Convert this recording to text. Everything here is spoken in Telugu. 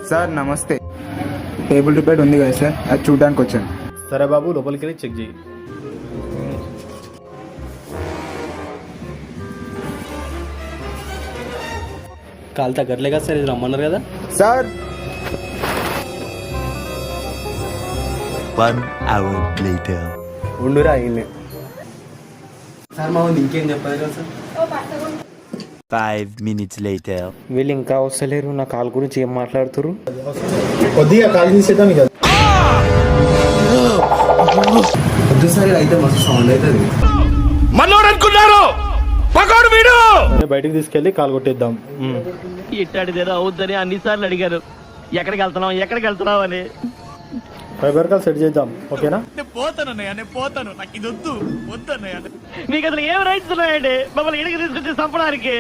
సార్ నమస్తే. టేబుల్ రిపేర్ ఉంది కదా సార్, అది చూడడానికి వచ్చాను. సరే బాబు, లోపలికి వెళ్ళి చెక్ చేయి. కాలు తగ్గట్లే కదా సార్, ఇది రమ్మన్నారు కదా సార్. 1 hour later. ఉండురా ఇల్లే సార్. మా వాళ్ళు ఇంకేం చెప్పారు కదా సార్. 5 minutes later. వీళ్ళు ఇంకా వస్తలేరు. నా కాల్ గురించి ఏం మాట్లాడుతురు? కొద్దిగా కాల్ తీసేద్దాం ఇక. కొద్దిసారి అయితే మస్తు సౌండ్ అవుతుంది. సరే, బయటికి తీసుకెళ్ళి కాల్ కొట్టేద్దాం. ఇట్టాడిదేదో అవుద్దని అన్నిసార్లు అడిగారు. ఎక్కడికి వెళ్తున్నావు అని. ఫైబర్ కాల్ సెట్ చేద్దాం, ఓకేనా? మీకు అసలు ఏం రైట్స్ ఉన్నాయండి మమ్మల్ని ఇడికి తీసుకొచ్చి చంపడానికి?